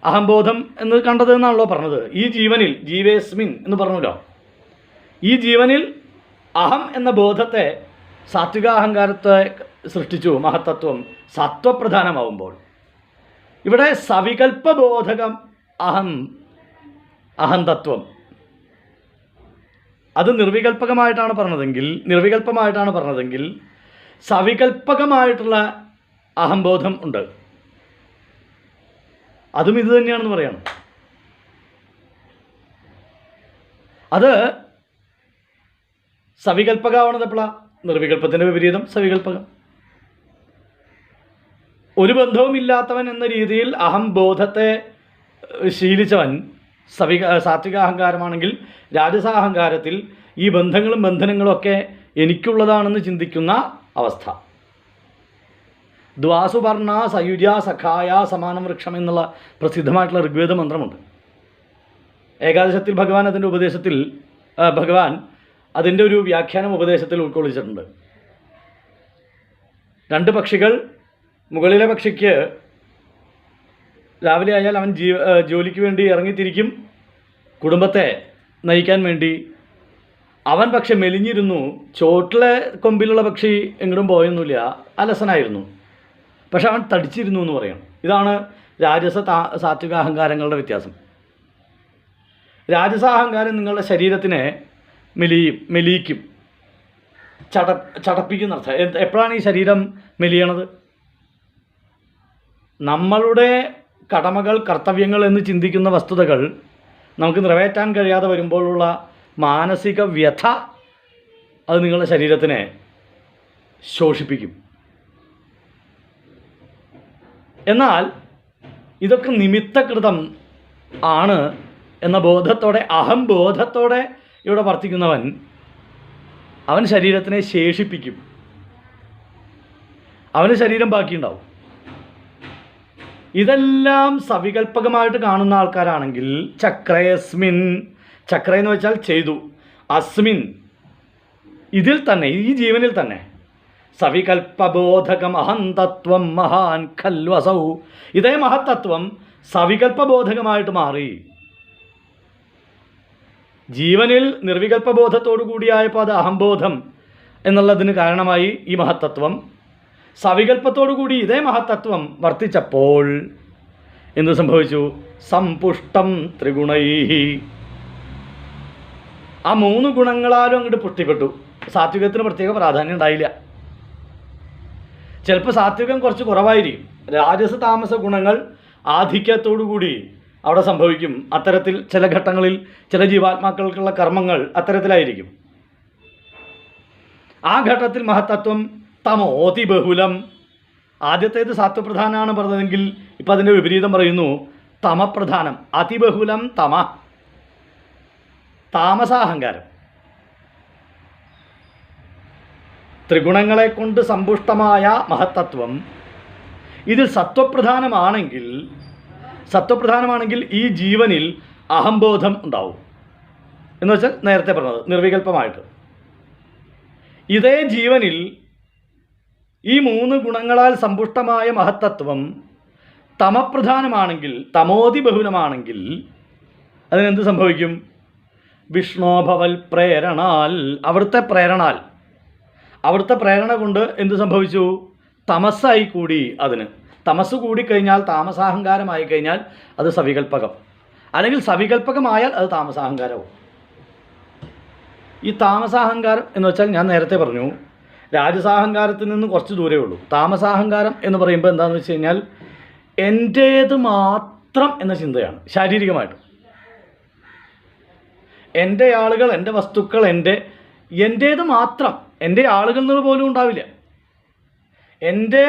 അഹംബോധം എന്ന് കണ്ടത് എന്നാണല്ലോ പറഞ്ഞത്. ഈ ജീവനിൽ, ജീവേസ്മിൻ എന്ന് പറഞ്ഞല്ലോ, ഈ ജീവനിൽ അഹം എന്ന ബോധത്തെ, സാത്വികാഹങ്കാരത്തെ സൃഷ്ടിച്ചു മഹത്തത്വം സത്വപ്രധാനമാവുമ്പോൾ. ഇവിടെ സവികൽപ്പബോധകം അഹന്തത്വം, അത് നിർവികൽപ്പകമായിട്ടാണ് പറഞ്ഞതെങ്കിൽ സവികൽപ്പകമായിട്ടുള്ള അഹംബോധം ഉണ്ട്. അതും ഇത് തന്നെയാണെന്ന് പറയണം. അത് സവികൽപ്പകമാവണത് എപ്പോഴാണ്? നിർവികൽപ്പത്തിൻ്റെ വിപരീതം സവികൽപ്പകം. ഒരു ബന്ധവുമില്ലാത്തവൻ എന്ന രീതിയിൽ അഹംബോധത്തെ ശീലിച്ചവൻ സാത്വികാഹങ്കാരമാണെങ്കിൽ, രാജസാഹങ്കാരത്തിൽ ഈ ബന്ധങ്ങളും ബന്ധനങ്ങളൊക്കെ എനിക്കുള്ളതാണെന്ന് ചിന്തിക്കുന്ന അവസ്ഥ. ദ്വാസുപർണ സയുജ സഖായ സമാനം വൃക്ഷം എന്നുള്ള പ്രസിദ്ധമായിട്ടുള്ള ഋഗ്വേദ മന്ത്രമുണ്ട്. ഏകാദശത്തിൽ ഭഗവാൻ അതിൻ്റെ ഒരു വ്യാഖ്യാനം ഉപദേശത്തിൽ ഉൾക്കൊള്ളിച്ചിട്ടുണ്ട്. രണ്ട് പക്ഷികൾ, മുകളിലെ പക്ഷിക്ക് രാവിലെ ആയാൽ അവൻ ജോലിക്ക് വേണ്ടി ഇറങ്ങിത്തിരിക്കും, കുടുംബത്തെ നയിക്കാൻ വേണ്ടി. അവൻ പക്ഷെ മെലിഞ്ഞിരുന്നു. ചോട്ടിലെ കൊമ്പിലുള്ള പക്ഷി എങ്ങോട്ടും പോയൊന്നുമില്ല, അലസനായിരുന്നു. പക്ഷെ അവൻ തടിച്ചിരുന്നു എന്ന് പറയണം. ഇതാണ് സാത്വികാഹങ്കാരങ്ങളുടെ വ്യത്യാസം. രാജസാഹങ്കാരം നിങ്ങളുടെ ശരീരത്തിനെ മെലിയിക്കും, ചടപ്പിക്കുന്ന അർത്ഥം. എപ്പോഴാണ് ഈ ശരീരം മെലിയണത്? നമ്മളുടെ കടമകൾ, കർത്തവ്യങ്ങൾ എന്ന് ചിന്തിക്കുന്ന വസ്തുതകൾ നമുക്ക് നിറവേറ്റാൻ കഴിയാതെ വരുമ്പോഴുള്ള മാനസിക വ്യഥ, അത് നിങ്ങളുടെ ശരീരത്തിനെ ശോഷിപ്പിക്കും. എന്നാൽ ഇതൊക്കെ നിമിത്തകൃതം ആണ് എന്ന ബോധത്തോടെ, അഹംബോധത്തോടെ ഇവിടെ വർത്തിക്കുന്നവൻ, അവൻ ശരീരത്തിനെ ശേഷിപ്പിക്കും. അവന് ശരീരം ബാക്കിയുണ്ടാവും. ഇതെല്ലാം സവികൽപ്പകമായിട്ട് കാണുന്ന ആൾക്കാരാണെങ്കിൽ ചക്രയസ്മിൻ, ചക്ര എന്ന് വെച്ചാൽ ചെയ്തു, അസ്മിൻ ഇതിൽ തന്നെ, ഈ ജീവനിൽ തന്നെ സവികൽപ്പബോധകം അഹന്തത്വം മഹാൻ ഖൽവസൗ. ഇതേ മഹത്തത്വം സവികൽപ്പബോധകമായിട്ട് മാറി. ജീവനിൽ നിർവികൽപ്പബോധത്തോടു കൂടിയായപ്പോൾ അത് അഹംബോധം എന്നുള്ളതിന് കാരണമായി ഈ മഹത്തത്വം. സവികൽപ്പത്തോടു കൂടി ഇതേ മഹത്തത്വം വർത്തിച്ചപ്പോൾ എന്ത് സംഭവിച്ചു? സമ്പുഷ്ടം ത്രിഗുണൈഹി. ആ മൂന്ന് ഗുണങ്ങളാലും അങ്ങോട്ട് പുഷ്ടിപ്പെട്ടു. സാത്വികത്തിന് പ്രത്യേക പ്രാധാന്യം ഉണ്ടായില്ല. ചിലപ്പോൾ സാത്വികം കുറച്ച് കുറവായിരിക്കും. രാജസ താമസ ഗുണങ്ങൾ ആധിക്യത്തോടു കൂടി അവിടെ സംഭവിക്കും. അത്തരത്തിൽ ചില ഘട്ടങ്ങളിൽ ചില ജീവാത്മാക്കൾക്കുള്ള കർമ്മങ്ങൾ അത്തരത്തിലായിരിക്കും. ആ ഘട്ടത്തിൽ മഹത്തത്വം തമോതി ബഹുലം. ആദ്യത്തേത് സാത്വപ്രധാനമാണ് പറഞ്ഞതെങ്കിൽ ഇപ്പം അതിൻ്റെ വിപരീതം പറയുന്നു, തമപ്രധാനം. അതിബഹുലം തമ, താമസാഹങ്കാരം. ത്രിഗുണങ്ങളെ കൊണ്ട് സമ്പുഷ്ടമായ മഹത്തത്വം ഇതിൽ സത്വപ്രധാനമാണെങ്കിൽ ഈ ജീവനിൽ അഹംബോധം ഉണ്ടാവും. എന്ന് വെച്ചാൽ നേരത്തെ പറഞ്ഞത് നിർവികൽപ്പമായിട്ട്. ഇതേ ജീവനിൽ ഈ മൂന്ന് ഗുണങ്ങളാൽ സമ്പുഷ്ടമായ മഹത്തത്വം തമപ്രധാനമാണെങ്കിൽ, തമോതി ബഹുലമാണെങ്കിൽ അതിനെന്ത് സംഭവിക്കും? വിഷ്ണോഭവൽ പ്രേരണാൽ, അവിടുത്തെ പ്രേരണ കൊണ്ട് എന്ത് സംഭവിച്ചു? തമസ്സായി കൂടി. അതിന് തമസ് കൂടിക്കഴിഞ്ഞാൽ, താമസാഹങ്കാരമായി കഴിഞ്ഞാൽ അത് സവികൽപ്പകം, അല്ലെങ്കിൽ സവികൽപ്പകമായാൽ അത് താമസാഹങ്കാരവും. ഈ താമസാഹങ്കാരം എന്ന് വെച്ചാൽ ഞാൻ നേരത്തെ പറഞ്ഞു, രാജസാഹങ്കാരത്തിൽ നിന്ന് കുറച്ച് ദൂരമേ ഉള്ളൂ. താമസാഹങ്കാരം എന്ന് പറയുമ്പോൾ എന്താണെന്ന് വെച്ച് കഴിഞ്ഞാൽ എൻ്റേത് മാത്രം എന്ന ചിന്തയാണ്. ശാരീരികമായിട്ട് എൻ്റെ ആളുകൾ, എൻ്റെ വസ്തുക്കൾ, എൻ്റേത് മാത്രം. എൻ്റെ ആളുകൾ എന്നുള്ള പോലും ഉണ്ടാവില്ല. എൻ്റെ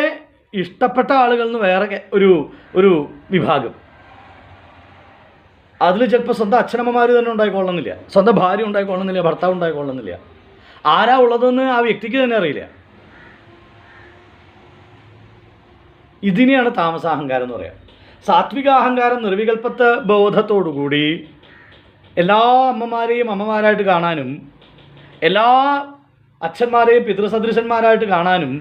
ഇഷ്ടപ്പെട്ട ആളുകൾ എന്ന് വേറെ ഒരു വിഭാഗം. അതിൽ ചിലപ്പോൾ സ്വന്തം അച്ഛനമ്മമാർ തന്നെ ഉണ്ടായിക്കൊള്ളുന്നില്ല, സ്വന്തം ഭാര്യ ഉണ്ടായിക്കൊള്ളുന്നില്ല, ഭർത്താവ് ഉണ്ടായിക്കൊള്ളുന്നില്ല. ആരാ ഉള്ളതെന്ന് ആ വ്യക്തിക്ക് തന്നെ അറിയില്ല. ഇതിനെയാണ് താമസാഹങ്കാരം എന്ന് പറയുക. സാത്വികാഹങ്കാരം നിർവികൽപ്പത്തെ ബോധത്തോടുകൂടി എല്ലാ അമ്മമാരെയും അമ്മമാരായിട്ട് കാണാനും എല്ലാ അച്ഛന്മാരെയും പിതൃസദൃശന്മാരായിട്ട് കാണാനും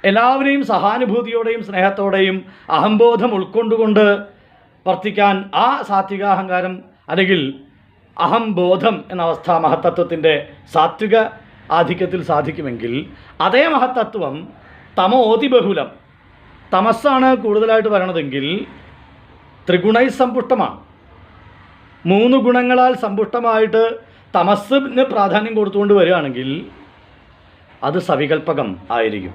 എല്ലാവരെയും സഹാനുഭൂതിയോടെയും സ്നേഹത്തോടെയും അഹംബോധം ഉൾക്കൊണ്ടുകൊണ്ട് വർത്തിക്കാൻ ആ സാത്വികാഹങ്കാരം അല്ലെങ്കിൽ അഹംബോധം എന്ന അവസ്ഥ മഹത്തത്വത്തിൻ്റെ സാത്വിക ആധിക്യത്തിൽ സാധിക്കുമെങ്കിൽ അതേ മഹത്തത്വം തമോതിബഹുലം, തമസ്സാണ് കൂടുതലായിട്ട് വരണതെങ്കിൽ ത്രിഗുണൈ സമ്പുഷ്ടമാണ്. 3 ഗുണങ്ങളാൽ സമ്പുഷ്ടമായിട്ട് തമസ്സിന് പ്രാധാന്യം കൊടുത്തുകൊണ്ട് വരികയാണെങ്കിൽ അത് സവികൽപ്പകം ആയിരിക്കും.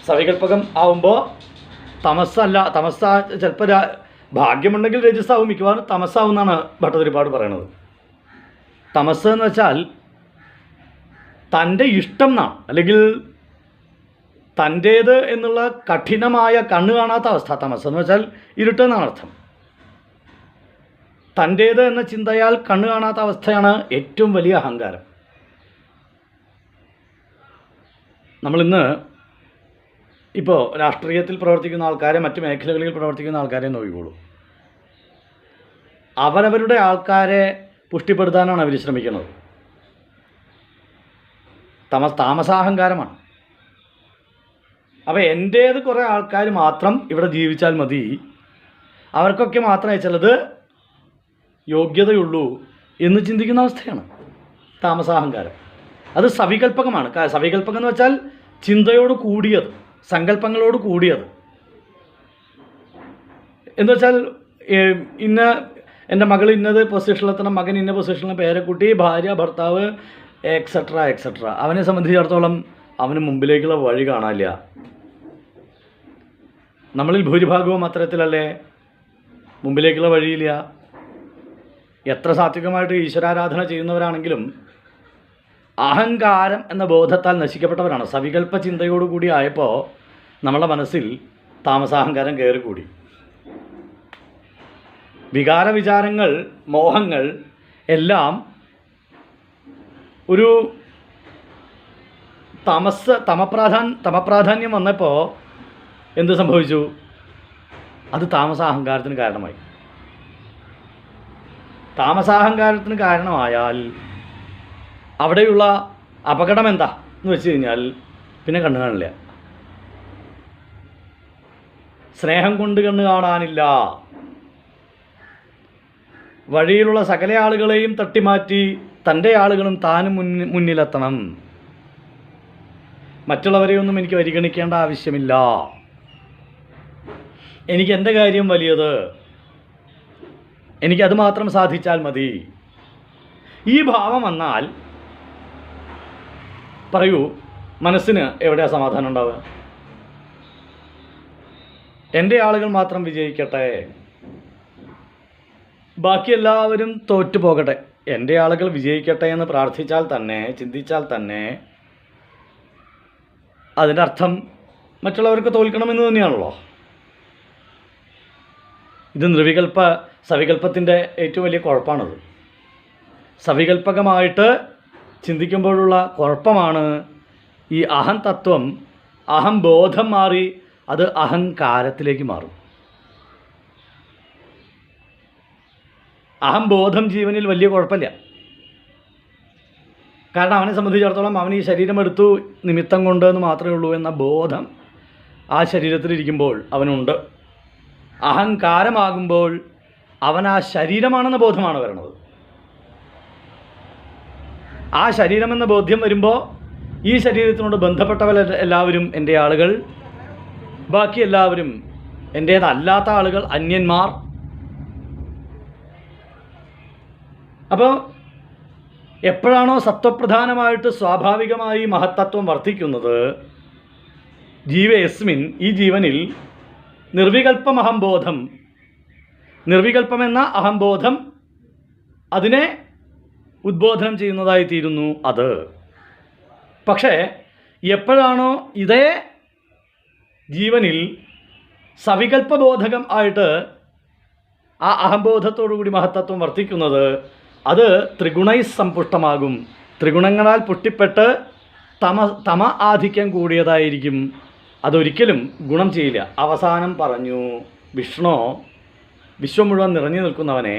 സവികൽപ്പകം ആവുമ്പോൾ തമസ്സ ചിലപ്പോൾ ഭാഗ്യമുണ്ടെങ്കിൽ രജസ്സാവും, മിക്കവാറും തമസ്സാവും എന്നാണ് ഭട്ടതിരിപ്പാട് പറയണത്. തമസ് എന്ന് വെച്ചാൽ തൻ്റെ ഇഷ്ടം എന്നാണ്, അല്ലെങ്കിൽ തൻ്റേത് എന്നുള്ള കഠിനമായ കണ്ണ് കാണാത്ത അവസ്ഥ. തമസ് എന്ന് വെച്ചാൽ ഇരുട്ടെന്നാണ് അർത്ഥം. തൻ്റേത് എന്ന ചിന്തയാൽ കണ്ണ് കാണാത്ത അവസ്ഥയാണ് ഏറ്റവും വലിയ അഹങ്കാരം. നമ്മളിന്ന് ഇപ്പോൾ രാഷ്ട്രീയത്തിൽ പ്രവർത്തിക്കുന്ന ആൾക്കാരെ, മറ്റ് മേഖലകളിൽ പ്രവർത്തിക്കുന്ന ആൾക്കാരെ നോക്കിക്കോളൂ. അവരവരുടെ ആൾക്കാരെ പുഷ്ടിപ്പെടുത്താനാണ് അവർ ശ്രമിക്കുന്നത്. താമസാഹങ്കാരമാണ്. അപ്പോൾ എൻ്റേത് കുറേ ആൾക്കാർ മാത്രം ഇവിടെ ജീവിച്ചാൽ മതി, അവർക്കൊക്കെ മാത്രമേ ചിലത് യോഗ്യതയുള്ളൂ എന്ന് ചിന്തിക്കുന്ന അവസ്ഥയാണ് താമസാഹങ്കാരം. അത് സവികൽപ്പകമാണ്. സവികൽപ്പകം എന്ന് വെച്ചാൽ ചിന്തയോട് കൂടിയത്, സങ്കല്പങ്ങളോട് കൂടിയത്. എന്ന് വെച്ചാൽ എൻ്റെ മകൾ ഇന്നത് പൊസിഷനിലെത്തണം, മകൻ ഇന്ന പൊസിഷനിൽ, പേരക്കുട്ടി, ഭാര്യ, ഭർത്താവ്, എക്സെട്ര എക്സെട്ര. അവനെ സംബന്ധിച്ചിടത്തോളം അവന് മുമ്പിലേക്കുള്ള വഴി കാണാനില്ല. നമ്മളിൽ ഭൂരിഭാഗവും അത്തരത്തിലല്ലേ? മുമ്പിലേക്കുള്ള വഴിയില്ല. എത്ര സാത്വികമായിട്ട് ഈശ്വരാരാധന ചെയ്യുന്നവരാണെങ്കിലും അഹങ്കാരം എന്ന ബോധത്താൽ നശിക്കപ്പെട്ടവരാണ്. സവികൽപ്പ ചിന്തയോടുകൂടി ആയപ്പോൾ നമ്മുടെ മനസ്സിൽ താമസാഹങ്കാരം കയറിക്കൂടി. വികാര വിചാരങ്ങൾ, മോഹങ്ങൾ എല്ലാം ഒരു തമപ്രാധാന്യം വന്നപ്പോൾ എന്ത് സംഭവിച്ചു? അത് താമസാഹങ്കാരത്തിന് കാരണമായി. താമസാഹങ്കാരത്തിന് കാരണമായാൽ അവിടെയുള്ള അപകടം എന്താ എന്ന് വെച്ച് കഴിഞ്ഞാൽ പിന്നെ കണ്ണു കാണില്ല. സ്നേഹം കൊണ്ട് കണ്ണു കാണാനില്ല. വഴിയിലുള്ള സകല ആളുകളെയും തട്ടിമാറ്റി തൻ്റെ ആളുകളും താനും മുന്നിലെത്തണം. മറ്റുള്ളവരെയൊന്നും എനിക്ക് പരിഗണിക്കേണ്ട ആവശ്യമില്ല. എനിക്ക് എൻ്റെ കാര്യം വലിയത്, എനിക്കത് മാത്രം സാധിച്ചാൽ മതി. ഈ ഭാവം വന്നാൽ പറയൂ, മനസ്സിന് എവിടെയാ സമാധാനം ഉണ്ടാവുക? എൻ്റെ ആളുകൾ മാത്രം വിജയിക്കട്ടെ, ബാക്കി എല്ലാവരും തോറ്റു പോകട്ടെ, എൻ്റെ ആളുകൾ വിജയിക്കട്ടെ എന്ന് പ്രാർത്ഥിച്ചാൽ തന്നെ, ചിന്തിച്ചാൽ തന്നെ അതിൻ്റെ അർത്ഥം മറ്റുള്ളവർക്ക് തോൽക്കണമെന്ന് തന്നെയാണല്ലോ. ഇത് സവികൽപ്പത്തിൻ്റെ ഏറ്റവും വലിയ കുഴപ്പമാണത്. സവികൽപ്പകമായിട്ട് ചിന്തിക്കുമ്പോഴുള്ള കുഴപ്പമാണ് ഈ അഹം തത്വം, അഹംബോധം മാറി അത് അഹങ്കാരത്തിലേക്ക് മാറും. അഹംബോധം ജീവനിൽ വലിയ കുഴപ്പമില്ല. കാരണം അവനെ സംബന്ധിച്ചിടത്തോളം അവൻ ഈ ശരീരമെടുത്തു നിമിത്തം കൊണ്ട് എന്ന് മാത്രമേ ഉള്ളൂ എന്ന ബോധം ആ ശരീരത്തിലിരിക്കുമ്പോൾ അവനുണ്ട്. അഹങ്കാരമാകുമ്പോൾ അവൻ ആ ശരീരമാണെന്ന ബോധമാണ് വരണത്. ആ ശരീരമെന്ന ബോധ്യം വരുമ്പോൾ ഈ ശരീരത്തിനോട് ബന്ധപ്പെട്ടവരെല്ലാവരും എൻ്റെ ആളുകൾ, ബാക്കി എല്ലാവരും എൻ്റേതല്ലാത്ത ആളുകൾ, അന്യന്മാർ. അപ്പോൾ എപ്പോഴാണോ സത്വപ്രധാനമായിട്ട് സ്വാഭാവികമായി മഹത്തത്വം വർദ്ധിക്കുന്നത്, ജീവേസ്മിൻ, ഈ ജീവനിൽ നിർവികൽപ്പമഹംബോധം, നിർവികൽപ്പമെന്ന അഹംബോധം അതിനെ ഉദ്ബോധനം ചെയ്യുന്നതായി തീരുന്നു. അത് പക്ഷേ എപ്പോഴാണോ ഇതേ ജീവനിൽ സവികൽപ്പബോധകം ആയിട്ട് ആ അഹംബോധത്തോടുകൂടി മഹത്തത്വം വർത്തിക്കുന്നത് അത് ത്രിഗുണൈസമ്പുഷ്ടമാകും. ത്രിഗുണങ്ങളാൽ പുഷ്ടിപ്പെട്ട് തമ ആധിക്യം കൂടിയതായിരിക്കും. അതൊരിക്കലും ഗുണം ചെയ്യില്ല. അവസാനം പറഞ്ഞു വിഷ്ണു വിശ്വം മുഴുവൻ നിറഞ്ഞു നിൽക്കുന്നവനെ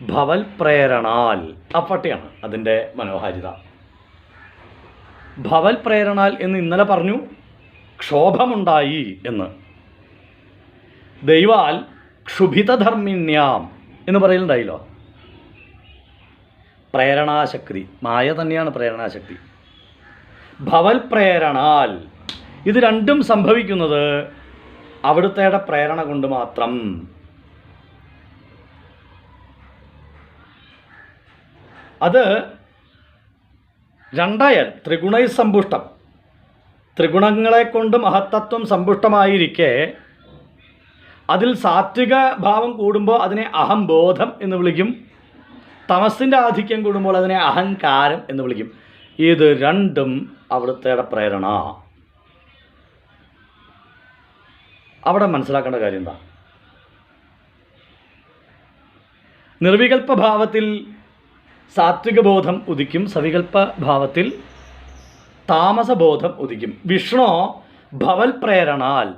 ഭവൽ പ്രേരണാൽ. അപ്പട്ടിയാണ് അതിൻ്റെ മനോഹാരിത. ഭവൽ പ്രേരണാൽ എന്ന് ഇന്നലെ പറഞ്ഞു, ക്ഷോഭമുണ്ടായി എന്ന്. ദൈവാൽ ക്ഷുഭിതധർമ്മിണ്യാം എന്ന് പറയലുണ്ടായില്ലോ. പ്രേരണാശക്തി, മായ തന്നെയാണ് പ്രേരണാശക്തി. ഭവൽ പ്രേരണാൽ. ഇത് രണ്ടും സംഭവിക്കുന്നത് അവിടുത്തെ പ്രേരണ കൊണ്ട് മാത്രം. അത് രണ്ടായാൽ ത്രിഗുണൈ സമ്പുഷ്ടം, ത്രിഗുണങ്ങളെ കൊണ്ട് മഹത്തത്വം സമ്പുഷ്ടമായിരിക്കെ അതിൽ സാത്വിക ഭാവം കൂടുമ്പോൾ അതിനെ അഹംബോധം എന്ന് വിളിക്കും. തമസിൻ്റെ ആധിക്യം കൂടുമ്പോൾ അതിനെ അഹങ്കാരം എന്ന് വിളിക്കും. ഇത് രണ്ടും അവിടുത്തെ പ്രേരണ. അവിടെ മനസ്സിലാക്കേണ്ട കാര്യം എന്താ? നിർവികൽപ്പ ഭാവത്തിൽ സാത്വിക ബോധം ഉദിക്കും, സവികൽപ്പ ഭാവത്തിൽ താമസബോധം ഉദിക്കും. വിഷ്ണു ഭവൽ പ്രേരണാൽ.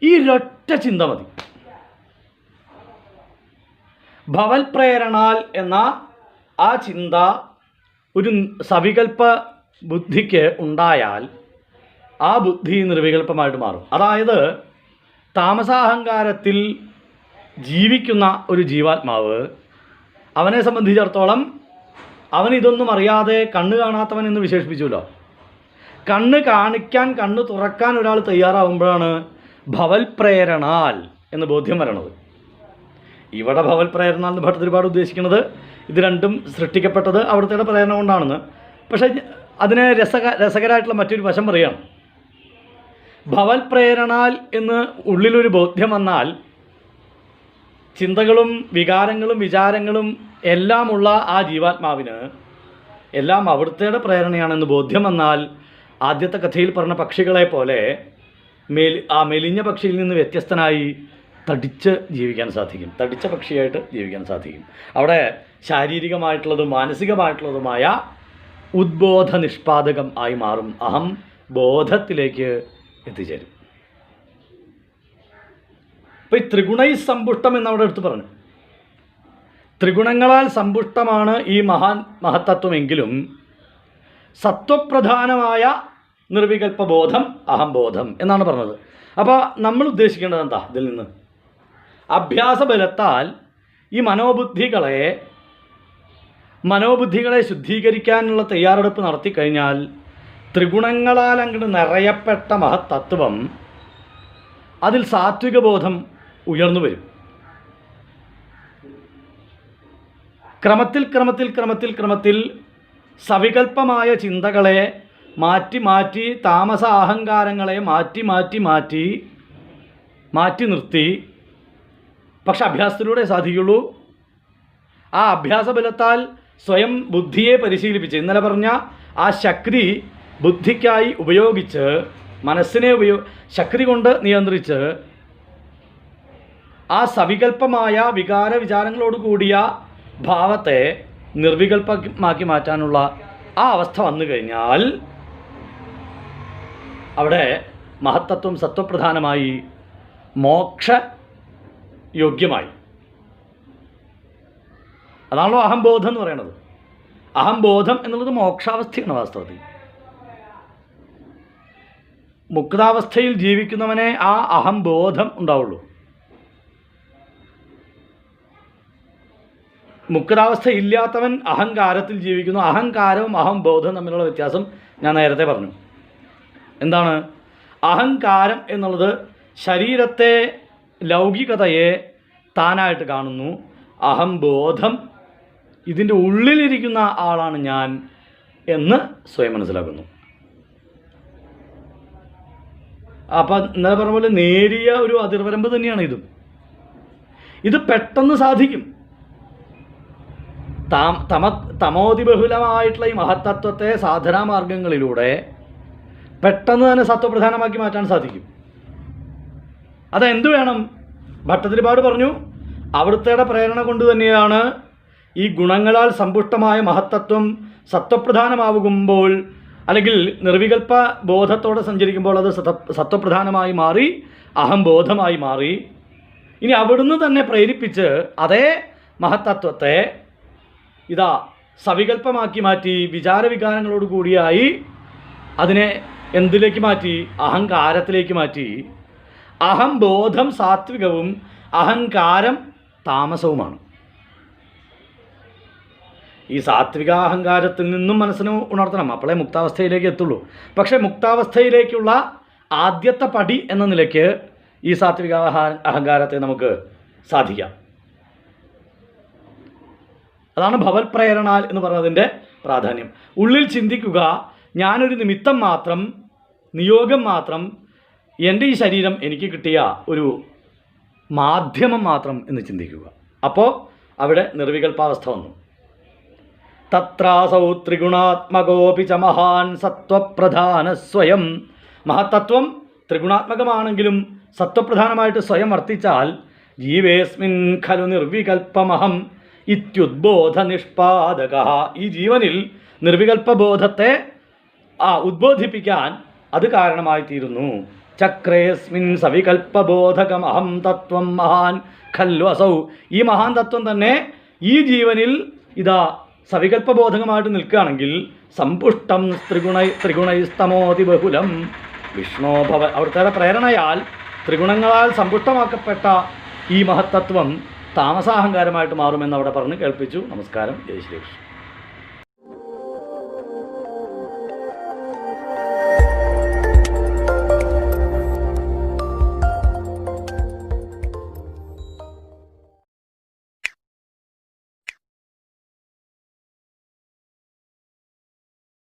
ഈ ഒരൊറ്റ ചിന്ത മതി. ഭവൽ പ്രേരണാൽ എന്ന ആ ചിന്ത ഒരു സവികൽപ്പ ബുദ്ധിക്ക് ഉണ്ടായാൽ ആ ബുദ്ധി നിർവികൽപ്പമായിട്ട് മാറും. അതായത് താമസാഹങ്കാരത്തിൽ ജീവിക്കുന്ന ഒരു ജീവാത്മാവ്, അവനെ സംബന്ധിച്ചിടത്തോളം അവൻ ഇതൊന്നും അറിയാതെ കണ്ണ് കാണാത്തവൻ എന്ന് വിശേഷിപ്പിച്ചുല്ലോ. കണ്ണ് കാണിക്കാൻ, കണ്ണ് തുറക്കാൻ ഒരാൾ തയ്യാറാവുമ്പോഴാണ് ഭവൽ പ്രേരണാൽ എന്ന് ബോധ്യം വരണത്. ഇവിടെ ഭവൽ പ്രേരണ എന്ന് ഭട്ടതിരിപ്പാട് ഉദ്ദേശിക്കുന്നത് ഇത് രണ്ടും സൃഷ്ടിക്കപ്പെട്ടത് അവിടുത്തെ പ്രേരണ കൊണ്ടാണെന്ന്. പക്ഷേ അതിന് രസകരമായിട്ടുള്ള മറ്റൊരു വശം പറയുകയാണ്. ഭവൽ പ്രേരണാൽ എന്ന് ഉള്ളിലൊരു ബോധ്യം വന്നാൽ ചിന്തകളും വികാരങ്ങളും വിചാരങ്ങളും എല്ലാമുള്ള ആ ജീവാത്മാവിന് എല്ലാം അവിടുത്തെ പ്രേരണയാണെന്ന് ബോധ്യം വന്നാൽ ആദ്യത്തെ കഥയിൽ പറഞ്ഞ പക്ഷികളെ പോലെ ആ മെലിഞ്ഞ പക്ഷിയിൽ നിന്ന് വ്യത്യസ്തനായി തടിച്ച് ജീവിക്കാൻ സാധിക്കും. തടിച്ച പക്ഷിയായിട്ട് ജീവിക്കാൻ സാധിക്കും. അവിടെ ശാരീരികമായിട്ടുള്ളതും മാനസികമായിട്ടുള്ളതുമായ ഉദ്ബോധ നിഷ്പാദകം ആയി മാറും. അഹം ബോധത്തിലേക്ക് എത്തിച്ചേരും. അപ്പോൾ ഈ ത്രിഗുണൈ സമ്പുഷ്ടം എന്നവിടെ എടുത്ത് പറഞ്ഞു. ത്രിഗുണങ്ങളാൽ സമ്പുഷ്ടമാണ് ഈ മഹത്തത്വമെങ്കിലും സത്വപ്രധാനമായ നിർവികൽപ്പബോധം അഹംബോധം എന്നാണ് പറഞ്ഞത്. അപ്പോൾ നമ്മൾ ഉദ്ദേശിക്കേണ്ടത് എന്താ? ഇതിൽ നിന്ന് അഭ്യാസബലത്താൽ ഈ മനോബുദ്ധികളെ ശുദ്ധീകരിക്കാനുള്ള തയ്യാറെടുപ്പ് നടത്തിക്കഴിഞ്ഞാൽ ത്രിഗുണങ്ങളാൽ അങ്ങോട്ട് നിറയപ്പെട്ട മഹത്തത്വം അതിൽ സാത്വിക ബോധം ഉയർന്നു വരും. ക്രമത്തിൽ സവികൽപ്പമായ ചിന്തകളെ മാറ്റി താമസ അഹങ്കാരങ്ങളെ മാറ്റി നിർത്തി. പക്ഷെ അഭ്യാസത്തിലൂടെ സാധിക്കുള്ളൂ. ആ അഭ്യാസബലത്താൽ സ്വയം ബുദ്ധിയെ പരിശീലിപ്പിച്ച്, ഇന്നലെ പറഞ്ഞ ആ ശക്തി ബുദ്ധിക്കായി ഉപയോഗിച്ച്, മനസ്സിനെ ശക്തി കൊണ്ട് നിയന്ത്രിച്ച് ആ സവികൽപ്പമായ വികാര വിചാരങ്ങളോട് കൂടിയ ഭാവത്തെ നിർവികൽപ്പമാക്കി മാറ്റാനുള്ള ആ അവസ്ഥ വന്നു കഴിഞ്ഞാൽ അവിടെ മഹത്തത്വം സത്വപ്രധാനമായി മോക്ഷ യോഗ്യമായി. അതാണല്ലോ അഹംബോധം എന്ന് പറയുന്നത്. അഹംബോധം എന്നുള്ളത് മോക്ഷാവസ്ഥയാണ് വാസ്തവത്തിൽ. മുക്താവസ്ഥയിൽ ജീവിക്കുന്നവനെ ആ അഹംബോധം ഉണ്ടാവുള്ളൂ. മുക്താവസ്ഥ ഇല്ലാത്തവൻ അഹങ്കാരത്തിൽ ജീവിക്കുന്നു. അഹങ്കാരവും അഹംബോധവും തമ്മിലുള്ള വ്യത്യാസം ഞാൻ നേരത്തെ പറഞ്ഞു. എന്താണ്? അഹങ്കാരം എന്നുള്ളത് ശരീരത്തെ, ലൗകികതയെ താനായിട്ട് കാണുന്നു. അഹംബോധം ഇതിൻ്റെ ഉള്ളിലിരിക്കുന്ന ആളാണ് ഞാൻ എന്ന് സ്വയം മനസ്സിലാക്കുന്നു. അപ്പം ഇന്നലെ പറഞ്ഞ പോലെ നേരിയ ഒരു അതിർവരമ്പ് തന്നെയാണ് ഇതും. ഇത് പെട്ടെന്ന് സാധിക്കും. തമോതിബഹുലമായിട്ടുള്ള ഈ മഹത്തത്വത്തെ സാധനാമാർഗങ്ങളിലൂടെ പെട്ടെന്ന് തന്നെ സത്വപ്രധാനമാക്കി മാറ്റാൻ സാധിക്കും. അതെന്ത് വേണം? ഭട്ടതിരിപ്പാട് പറഞ്ഞു, അവിടുത്തെ പ്രേരണ കൊണ്ട് തന്നെയാണ് ഈ ഗുണങ്ങളാൽ സമ്പുഷ്ടമായ മഹത്തത്വം സത്വപ്രധാനമാകുമ്പോൾ, അല്ലെങ്കിൽ നിർവികൽപ്പ ബോധത്തോടെ സഞ്ചരിക്കുമ്പോൾ അത് സത്വപ്രധാനമായി മാറി അഹംബോധമായി മാറി. ഇനി അവിടുന്ന് തന്നെ പ്രേരിപ്പിച്ച് അതേ മഹത്തത്വത്തെ ഇതാ സവികൽപ്പമാക്കി മാറ്റി, വിചാരവികാരങ്ങളോട് കൂടിയായി അതിനെ എന്തിലേക്ക് മാറ്റി? അഹങ്കാരത്തിലേക്ക് മാറ്റി. അഹംബോധം സാത്വികവും അഹങ്കാരം താമസവുമാണ്. ഈ സാത്വിക അഹങ്കാരത്തിൽ നിന്നും മനസ്സിനെ ഉണർത്തണം, അപ്പോഴേ മുക്താവസ്ഥയിലേക്ക് എത്തുള്ളൂ. പക്ഷേ മുക്താവസ്ഥയിലേക്കുള്ള ആദ്യത്തെ പടി എന്ന നിലയ്ക്ക് ഈ സാത്വിക അഹങ്കാരത്തെ നമുക്ക് സാധിക്കാം. അതാണ് ഭവൽപ്രേരണ എന്ന് പറയുന്നതിൻ്റെ പ്രാധാന്യം. ഉള്ളിൽ ചിന്തിക്കുക, ഞാനൊരു നിമിത്തം മാത്രം, നിയോഗം മാത്രം, എൻ്റെ ഈ ശരീരം എനിക്ക് കിട്ടിയ ഒരു മാധ്യമം മാത്രം എന്ന് ചിന്തിക്കുക. അപ്പോൾ അവിടെ നിർവികൽപ്പാവസ്ഥ വന്നു. തത്രാസൗ ത്രിഗുണാത്മകോപി ച മഹാൻ സത്വപ്രധാന സ്വയം. മഹത്തത്വം ത്രിഗുണാത്മകമാണെങ്കിലും സത്വപ്രധാനമായിട്ട് സ്വയം വർത്തിച്ചാൽ ജീവേസ്മിൻ ഖലു നിർവികൽപ്പമഹം ഇത്യുദ്ബോധ നിഷ്പാദക. ഈ ജീവനിൽ നിർവികൽപ്പബോധത്തെ ഉദ്ബോധിപ്പിക്കാൻ അത് കാരണമായിത്തീരുന്നു. ചക്രേസ്മിൻ സവികൽപ്പബോധകമഹം തത്വം മഹാൻ ഖല്ലു അസൗ. ഈ മഹാൻ തത്വം തന്നെ ഈ ജീവനിൽ ഇതാ സവികൽപ്പബോധകമായിട്ട് നിൽക്കുകയാണെങ്കിൽ സമ്പുഷ്ടം ത്രിഗുണൈസ്തമോതി ബഹുലം വിഷ്ണോഭവ. അവിടുത്തെ പ്രേരണയാൽ ത്രിഗുണങ്ങളാൽ സമ്പുഷ്ടമാക്കപ്പെട്ട ഈ മഹത്തത്വം താമസാഹങ്കാരമായിട്ട് മാറുമെന്ന് അവിടെ പറഞ്ഞ് കേൾപ്പിച്ചു. നമസ്കാരം. ജയ് ശ്രീകൃഷ്ണൻ.